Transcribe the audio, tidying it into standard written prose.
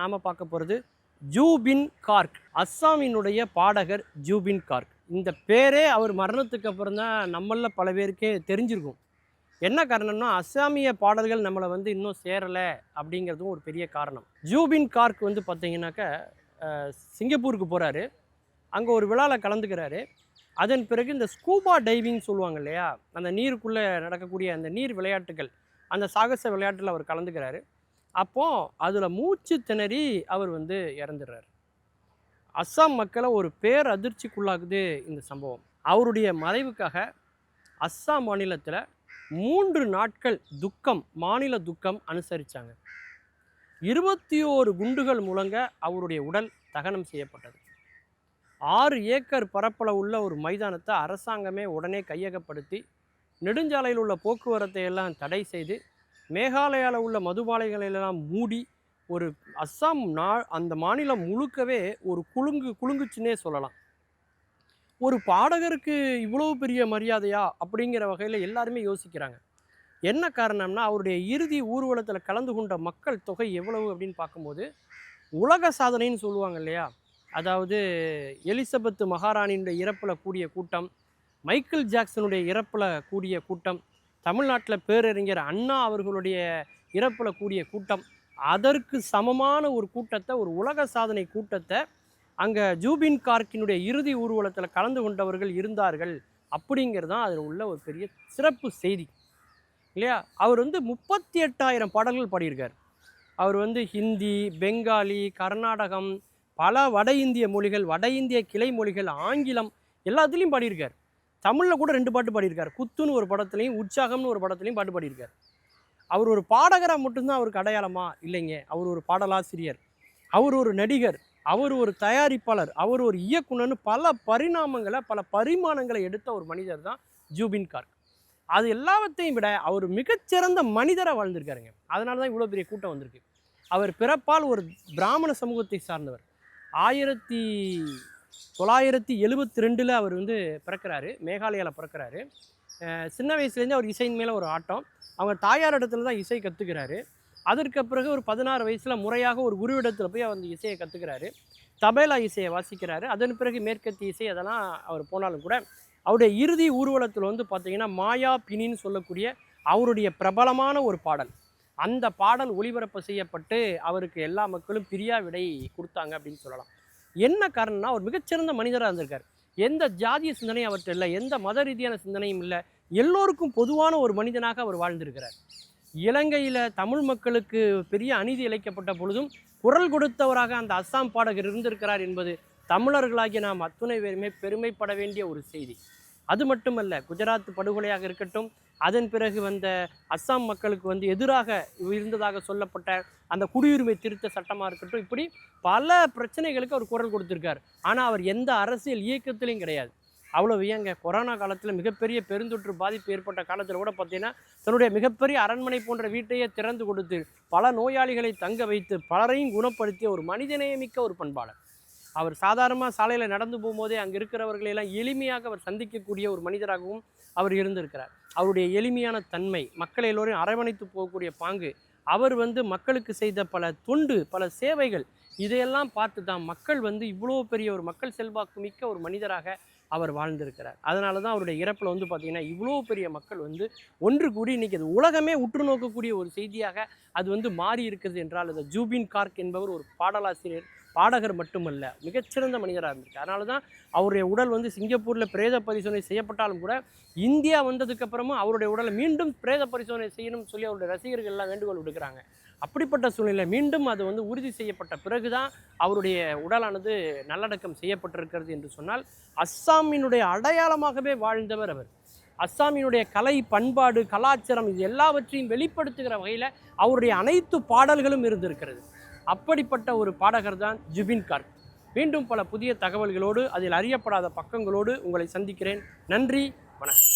நாம பார்க்க போகிறது ஜூபின் கார்க். அஸ்ஸாமினுடைய பாடகர் ஜூபின் கார்க். இந்த பேரே அவர் மரணத்துக்கு அப்புறம் தான் நம்மள பல பேருக்கே தெரிஞ்சிருக்கும். என்ன காரணம்னா, அஸ்ஸாமிய பாடல்கள் நம்மளை இன்னும் சேரலை அப்படிங்கிறதும் ஒரு பெரிய காரணம். ஜூபின் கார்க் பார்த்தீங்கன்னாக்கா சிங்கப்பூருக்கு போகிறாரு. அங்கே ஒரு விழாவில் கலந்துக்கிறாரு. அதன் பிறகு இந்த ஸ்கூபா டைவிங் சொல்லுவாங்க இல்லையா, அந்த நீருக்குள்ளே நடக்கக்கூடிய அந்த நீர் விளையாட்டுகள், அந்த சாகச விளையாட்டில் அவர் கலந்துக்கிறாரு. அப்போது அதில் மூச்சு திணறி அவர் இறந்துடுறார். அஸ்ஸாம் மக்களை ஒரு பேரதிர்ச்சிக்குள்ளாகுது இந்த சம்பவம். அவருடைய மறைவுக்காக அஸ்ஸாம் மாநிலத்தில் 3 நாட்கள் துக்கம், மாநில துக்கம் அனுசரித்தாங்க. 21 குண்டுகள் முழங்க அவருடைய உடல் தகனம் செய்யப்பட்டது. 6 ஏக்கர் பரப்பளவு உள்ள ஒரு மைதானத்தை அரசாங்கமே உடனே கையகப்படுத்தி நெடுஞ்சாலையில் உள்ள போக்குவரத்தை எல்லாம் தடை செய்து, மேகாலயாவில் உள்ள மதுபாலைகளெல்லாம் மூடி, ஒரு அஸ்ஸாம் அந்த மாநிலம் முழுக்கவே ஒரு குலுங்குச்சுன்னே சொல்லலாம். ஒரு பாடகருக்கு இவ்வளோ பெரிய மரியாதையா அப்படிங்கிற வகையில் எல்லாருமே யோசிக்கிறாங்க. என்ன காரணம்னா, அவருடைய இறுதி ஊர்வலத்தில் கலந்து கொண்ட மக்கள் தொகை எவ்வளவு அப்படின்னு பார்க்கும்போது, உலக சாதனைன்னு சொல்லுவாங்க இல்லையா, அதாவது எலிசபெத் மகாராணியினுடைய இறப்பில் கூடிய கூட்டம், மைக்கேல் ஜாக்சனுடைய இறப்பில் கூடிய கூட்டம், தமிழ்நாட்டில் பேரறிஞர் அண்ணா அவர்களுடைய இறப்பில் கூடிய கூட்டம், அதற்கு சமமான ஒரு கூட்டத்தை, ஒரு உலக சாதனை கூட்டத்தை அங்கே ஜூபின் கார்க்கினுடைய இறுதி ஊர்வலத்தில் கலந்து கொண்டவர்கள் இருந்தார்கள். அப்படிங்கிறது தான் அதில் உள்ள ஒரு பெரிய சிறப்பு செய்தி இல்லையா. அவர் 38,000 பாடல்கள் பாடியிருக்கார். அவர் ஹிந்தி, பெங்காலி, கர்நாடகம், பல வட இந்திய மொழிகள், வட இந்திய கிளை மொழிகள், ஆங்கிலம் எல்லாத்துலேயும் பாடியிருக்கார். தமிழில் கூட 2 பாட்டு பாடியிருக்கார். குத்துன்னு ஒரு படத்துலையும், உற்சாகம்னு ஒரு படத்துலையும் பாட்டு பாடியிருக்கார். அவர் ஒரு பாடகராக மட்டும்தான் அவருக்கு அடையாளமா? இல்லைங்க. அவர் ஒரு பாடலாசிரியர், அவர் ஒரு நடிகர், அவர் ஒரு தயாரிப்பாளர், அவர் ஒரு இயக்குனர்னு பல பரிணாமங்களை, பல பரிமாணங்களை எடுத்த ஒரு மனிதர் தான் ஜூபின் கார்க். அது எல்லாவற்றையும் விட அவர் மிகச்சிறந்த மனிதராக வாழ்ந்திருக்காருங்க. அதனால தான் இவ்வளோ பெரிய கூட்டம் வந்திருக்கு. அவர் பிறப்பால் ஒரு பிராமண சமூகத்தை சார்ந்தவர். 1972 அவர் பிறக்கிறாரு. மேகாலயாவில் பிறக்கிறாரு. சின்ன வயசுலேருந்து அவர் இசையின் மேலே ஒரு ஆட்டம். அவங்க தாயார் இடத்துல தான் இசை கற்றுக்கிறாரு. அதற்கு பிறகு ஒரு 16 வயசில் முறையாக ஒரு குருவிடத்தில் போய் அவர் இசையை கற்றுக்கிறாரு. தபேலா இசையை வாசிக்கிறாரு. அதன் பிறகு மேற்கத்திய இசை அதெல்லாம் அவர் போனாலும் கூட, அவருடைய இறுதி ஊர்வலத்தில் பார்த்தீங்கன்னா, மாயா பினின்னு சொல்லக்கூடிய அவருடைய பிரபலமான ஒரு பாடல், அந்த பாடல் ஒளிபரப்பு செய்யப்பட்டு அவருக்கு எல்லா மக்களும் பிரியா விடை கொடுத்தாங்க அப்படின்னு சொல்லலாம். என்ன காரணம்னா, அவர் மிகச்சிறந்த மனிதராக இருந்திருக்கார். எந்த ஜாதிய சிந்தனையும் அவர்கிட்ட இல்லை, எந்த மத ரீதியான சிந்தனையும் இல்லை. எல்லோருக்கும் பொதுவான ஒரு மனிதனாக அவர் வாழ்ந்திருக்கிறார். இலங்கையில் தமிழ் மக்களுக்கு பெரிய அநீதி இழைக்கப்பட்ட பொழுதும் குரல் கொடுத்தவராக அந்த அஸ்ஸாம் பாடகர் இருந்திருக்கிறார் என்பது தமிழர்களாகிய நாம் அத்துணை பேருமே பெருமைப்பட வேண்டிய ஒரு செய்தி. அது மட்டுமல்ல, குஜராத் படுகொலையாக இருக்கட்டும், அதன் பிறகு வந்த அஸ்ஸாம் மக்களுக்கு எதிராக இருந்ததாக சொல்லப்பட்ட அந்த குடியுரிமை திருத்த சட்டமாக இருக்கட்டும், இப்படி பல பிரச்சனைகளுக்கு அவர் குரல் கொடுத்துருக்கார். ஆனால் அவர் எந்த அரசியல் இயக்கத்திலையும் கிடையாது. அவ்வளோ ஏங்க, கொரோனா காலத்தில் மிகப்பெரிய பெருந்தொற்று பாதிப்பு ஏற்பட்ட காலத்தில் கூட பார்த்தீங்கன்னா, தன்னுடைய மிகப்பெரிய அரண்மனை போன்ற வீட்டையே திறந்து கொடுத்து பல நோயாளிகளை தங்க வைத்து பலரையும் குணப்படுத்திய ஒரு மனிதநேயமிக்க ஒரு பண்பாளர். அவர் சாதாரணமாக சாலையில் நடந்து போகும்போதே அங்கே இருக்கிறவர்களெல்லாம் எளிமையாக அவர் சந்திக்கக்கூடிய ஒரு மனிதராகவும் அவர் இருந்திருக்கிறார். அவருடைய எளிமையான தன்மை, மக்களை எல்லோரையும் அரவணைத்து போகக்கூடிய பாங்கு, அவர் மக்களுக்கு செய்த பல தொண்டு, பல சேவைகள், இதையெல்லாம் பார்த்து தான் மக்கள் இவ்வளோ பெரிய ஒரு மக்கள் செல்வாக்கு மிக்க ஒரு மனிதராக அவர் வாழ்ந்திருக்கிறார். அதனால தான் அவருடைய இறப்பில் பார்த்தீங்கன்னா, இவ்வளோ பெரிய மக்கள் ஒன்று கூடி இன்றைக்கி அது உலகமே உற்று நோக்கக்கூடிய ஒரு செய்தியாக அது மாறி இருக்கிறது என்றால், அது ஜூபின் கார்க் என்பவர் ஒரு பாடலாசிரியர், பாடகர் மட்டுமல்ல, மிகச்சிறந்த மனிதராக இருந்திருக்கு. அதனால தான் அவருடைய உடல் சிங்கப்பூரில் பிரேத பரிசோதனை செய்யப்பட்டாலும் கூட, இந்தியா வந்ததுக்கப்புறமும் அவருடைய உடலை மீண்டும் பிரேத பரிசோதனை செய்யணும்னு சொல்லி அவருடைய ரசிகர்கள் எல்லாம் வேண்டுகோள் விடுக்கிறாங்க. அப்படிப்பட்ட சூழ்நிலை மீண்டும் அது உறுதி செய்யப்பட்ட பிறகு தான் அவருடைய உடலானது நல்லடக்கம் செய்யப்பட்டிருக்கிறது என்று சொன்னால், அஸ்ஸாமினுடைய அடையாளமாகவே வாழ்ந்தவர் அவர். அஸ்ஸாமினுடைய கலை, பண்பாடு, கலாச்சாரம், இது எல்லாவற்றையும் வெளிப்படுத்துகிற வகையில் அவருடைய அனைத்து பாடல்களும் இருந்திருக்கிறது. அப்படிப்பட்ட ஒரு பாடகர் தான் ஜூபின் கார்க். மீண்டும் பல புதிய தகவல்களோடு, அதில் அறியப்படாத பக்கங்களோடு உங்களை சந்திக்கிறேன். நன்றி, வணக்கம்.